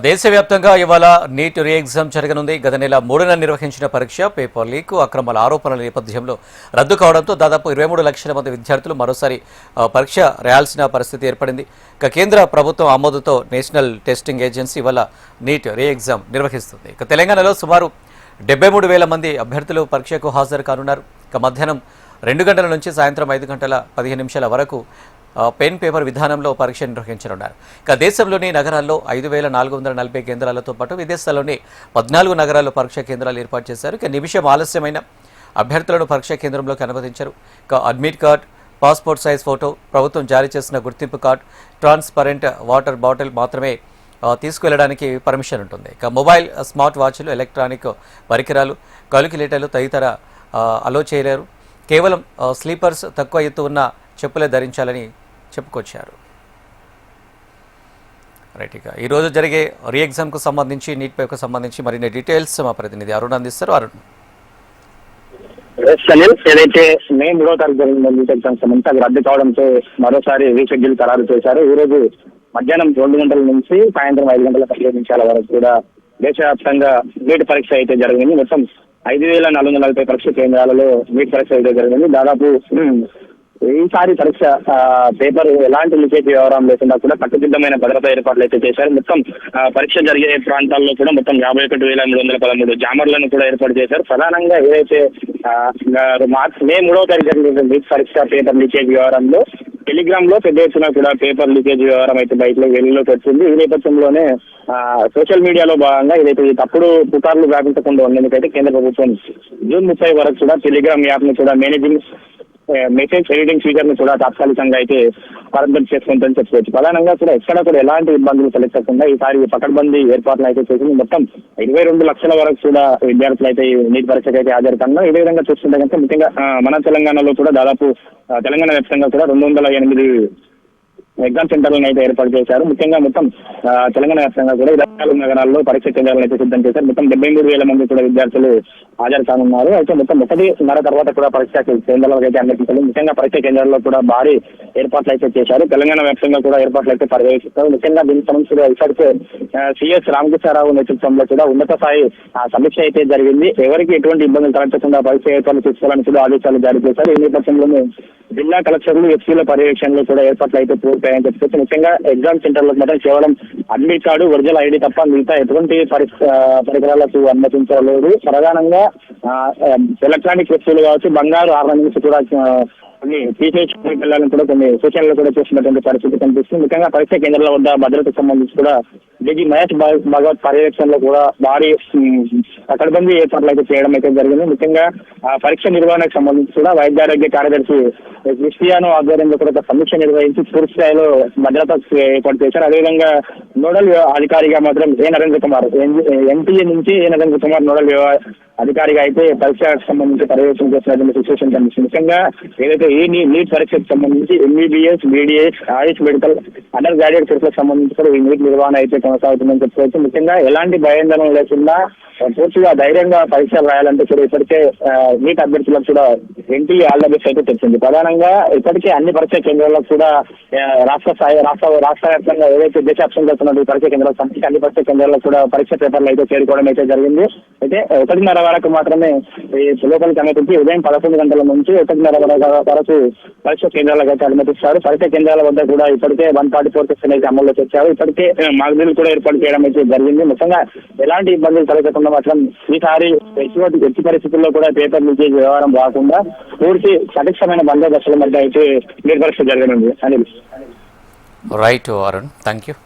దేశవ్యాప్తంగా ఇవాళ neat re exam జరగనుంది. గత నెల 3న నిర్వహించిన పరీక్ష పేపర్ లీక్ అక్రమాల ఆరోపణల నేపథ్యంలో రద్దు కావడంతో దాదాపు 23 లక్షల మంది విద్యార్థులు మరోసారి పరీక్ష రాయాల్సిన పరిస్థితి ఏర్పడింది. కేంద్ర ప్రభుత్వం ఆమోదంతో నేషనల్ టెస్టింగ్ ఏజెన్సీ ఇవాళ నీట్ రీ ఎగ్జామ్ నిర్వహిస్తుంది. తెలంగాణలో సుమారు 73,000 మంది అభ్యర్థులు పరీక్షకు హాజరు కానున్నారు. మధ్యాహ్నం 2 గంటల నుంచి సాయంత్రం 5 గంటల 15 నిమిషాల వరకు పెన్ పేపర్ విధానంలో పరీక్ష నిర్వహించనున్నారు. దేశంలోని నగరాల్లో 5,440 కేంద్రాలతో పాటు విదేశాల్లోని 14 నగరాల్లో పరీక్షా కేంద్రాలు ఏర్పాటు చేశారు. నిమిషం ఆలస్యమైన అభ్యర్థులను పరీక్షా కేంద్రంలోకి అనుమతించారు. Admit card, passport size photo, ప్రభుత్వం జారీ చేసిన గుర్తింపు కార్డు, ట్రాన్స్పరెంట్ వాటర్ బాటిల్ మాత్రమే తీసుకువెళ్లడానికి పర్మిషన్ ఉంటుంది. మొబైల్, స్మార్ట్ వాచ్లు, ఎలక్ట్రానిక్ పరికరాలు, కాలిక్యులేటర్లు తదితర అలో చేయలేరు. కేవలం స్లీపర్స్, తక్కువ ఎత్తు ఉన్న చెప్పులే ధరించాలని చెప్పుకొచ్చారు. రైట్, ఇక ఈరోజు జరిగే రీ ఎగ్జామ్కు సంబంధించి నీట్ పేపర్కు సంబంధించి మరిన్ని డీటెయిల్స్ మా ప్రతినిధి అరుణ్ అందిస్తారు. అరుణ్, ఏదైతే మే 3వ తారీఖు జరిగిన నీట్ ఎగ్జామ్స్ సంబంధించి అది రద్దు కావడంతో మరోసారి రీషెడ్యూల్ ఖరారు చేశారు. ఈ రోజు మధ్యాహ్నం 2 గంటల నుంచి సాయంత్రం 5 గంటల 15 నిమిషాల వరకు కూడా దేశవ్యాప్తంగా నీట్ పరీక్ష అయితే జరిగింది. మొత్తం 5,440 పరీక్ష కేంద్రాలలో నీట్ పరీక్ష అయితే జరిగింది. దాదాపు ఈసారి పరీక్ష పేపర్ ఎలాంటి లీకేజ్ వ్యవహారం లేకుండా కూడా కట్టుదిట్టమైన భద్రతా ఏర్పాట్లు అయితే చేశారు. మొత్తం పరీక్ష జరిగే ప్రాంతాల్లో కూడా మొత్తం 51,313 జామర్లను కూడా ఏర్పాటు చేశారు. ప్రధానంగా ఏదైతే మే 3వ తారీఖు జరిగిన నీట్ పరీక్ష పేపర్ లీకేజ్ వ్యవహారంలో టెలిగ్రామ్ లో పెద్ద ఎత్తున కూడా పేపర్ లీకేజ్ వ్యవహారం అయితే వెలుగులోకి వచ్చింది. ఈ నేపథ్యంలోనే సోషల్ మీడియాలో భాగంగా ఏదైతే ఈ తప్పుడు పుకార్లు వ్యాపించకుండా ఉండేందుకైతే కేంద్ర ప్రభుత్వం జూన్ 30 వరకు కూడా టెలిగ్రామ్ యాప్ ను కూడా మేనేజింగ్ మెసేజ్ ఎడిటింగ్ ఫీచర్ ను కూడా తాత్కాలికంగా అయితే పరద్దు చేసుకుంటుందని చెప్పుకోవచ్చు. ప్రధానంగా కూడా ఎక్కడ కూడా ఎలాంటి ఇబ్బందులు తలెత్తకుండా ఈసారి పకడ్బందీ ఏర్పాట్లు అయితే చేసింది. మొత్తం 22 లక్షల వరకు కూడా విద్యార్థులు అయితే నీట్ పరీక్షకు అయితే హాజరు కానున్నారు. ఇదే విధంగా చూస్తుంటే కనుక ముఖ్యంగా మన తెలంగాణలో కూడా దాదాపు తెలంగాణ వ్యాప్తంగా కూడా 208 ఎగ్జామ్ సెంటర్లను అయితే ఏర్పాటు చేశారు. ముఖ్యంగా మొత్తం తెలంగాణ వ్యాప్తంగా కూడా 24 నగరాల్లో పరీక్ష కేంద్రాలను అయితే సిద్ధం చేశారు. మొత్తం 73,000 మంది కూడా విద్యార్థులు హాజరు కానున్నారు. అయితే మొత్తం 1:30 తర్వాత కూడా పరీక్ష కేంద్రాలకు అయితే అనుమతించారు. ముఖ్యంగా పరీక్ష కేంద్రాల్లో కూడా భారీ ఏర్పాట్లు అయితే చేశారు. తెలంగాణ వ్యాప్తంగా కూడా ఏర్పాట్లు అయితే పర్యవేక్షిస్తారు. ముఖ్యంగా దీనికి సంబంధించి ఇప్పటికే సిఎస్ రామకృష్ణారావు నేతృత్వంలో కూడా ఉన్నత స్థాయి సమీక్ష అయితే జరిగింది. ఎవరికి ఎటువంటి ఇబ్బందులు తలెత్తకుండా పరీక్ష ఏర్పాట్లు తీసుకోవాలని కూడా ఆదేశాలు జారీ చేశారు. ఈ నేపథ్యంలోనే జిల్లా కలెక్టర్లు, ఎస్పీల పర్యవేక్షణలో కూడా ఏర్పాట్లు అయితే పూర్తయ్యాయని చెప్పుకోవచ్చు. ముఖ్యంగా ఎగ్జామ్ సెంటర్లకు మాత్రం కేవలం అడ్మిట్ కార్డు, ఒరిజినల్ ఐడి తప్ప మిగతా ఎటువంటి పరికరాలకు అనుమతించలేదు. ప్రధానంగా ఎలక్ట్రానిక్ వస్తువులు కావచ్చు, బంగారు ఆర్నమెంట్స్ కూడా కొన్ని తీసేసుకుని వెళ్ళాలని కూడా కొన్ని సూచనలు కూడా చేస్తున్నటువంటి పరిస్థితి కనిపిస్తుంది. ముఖ్యంగా పరీక్ష కేంద్రాల వద్ద భద్రతకు సంబంధించి కూడా డీజీ మహేష్ భగవత్ పర్యవేక్షణలో కూడా భారీ పకడ్బందీ ఏర్పాట్లు అయితే చేయడం అయితే జరిగింది. ముఖ్యంగా పరీక్ష నిర్వహణకు సంబంధించి కూడా వైద్యారోగ్య కార్యదర్శి క్రిస్టియానో ఆధ్వర్యంలో కూడా ఒక సమీక్ష నిర్వహించి పూర్తి స్థాయిలో భద్రత ఏర్పాటు చేశారు. అదేవిధంగా నోడల్ అధికారిగా మాత్రం నరేంద్ర కుమార్, ఎన్టీఏ నుంచి నరేంద్ర కుమార్ నోడల్ అధికారిగా అయితే పరీక్షకు సంబంధించి పర్యవేక్షణ చేస్తున్నటువంటి సిచ్యువేషన్ కనిపిస్తుంది. ముఖ్యంగా ఏదైతే ఈ నీట్ పరీక్షకు సంబంధించి ఎంబీబీఎస్, బీడీఎస్, ఆయుష్ మెడికల్, అండర్ గ్రాడ్యుయేట్ కోర్సులకు సంబంధించి కూడా ఈ నీట్ నిర్వహణ అయితే కొనసాగుతుందని చెప్పుకోవచ్చు. ముఖ్యంగా ఎలాంటి భయాందోళన లేకుండా పూర్తిగా ధైర్యంగా పరీక్షలు రాయాలంటే కూడా ఇప్పటికే నీట్ అభ్యర్థులకు కూడా ఎన్టీఏ ఆల్ ద బెస్ట్ అయితే తెచ్చింది. ప్రధానంగా ఇప్పటికే అన్ని పరీక్షా కేంద్రాలకు కూడా రాష్ట్ర వ్యాప్తంగా ఏదైతే దేశవ్యాప్తంగా ఉన్నటువంటి పరీక్షా కేంద్రాలకు సంబంధించి అన్ని పరీక్షా కేంద్రాలకు కూడా పరీక్ష పేపర్లు అయితే చేరుకోవడం అయితే జరిగింది. అయితే 1:30 వరకు మాత్రమే లోపలికి అనుమతించి ఉదయం 11 గంటల నుంచి 1:30 వరకు పరీక్ష కేంద్రాలకు అయితే అనుమతిస్తారు. పరీక్ష కేంద్రాల వద్ద కూడా ఇప్పటికే 144 సెక్షన్ అయితే అమల్లోకి వచ్చారు. ఇప్పటికే మాగ్జిల్ కూడా ఏర్పాటు చేయడం అయితే జరిగింది. ముఖ్యంగా ఎలాంటి ఇబ్బందులు తలెత్తకుండా మాత్రం ఈసారి ఎట్టి పరిస్థితుల్లో కూడా పేపర్ లీకేజ్ వ్యవహారం రాకుండా పూర్తి సటిష్టమైన బందోబస్తుల మధ్య అయితే నీట్ పరీక్ష జరగనుంది. Anil. Right Arun, thank you.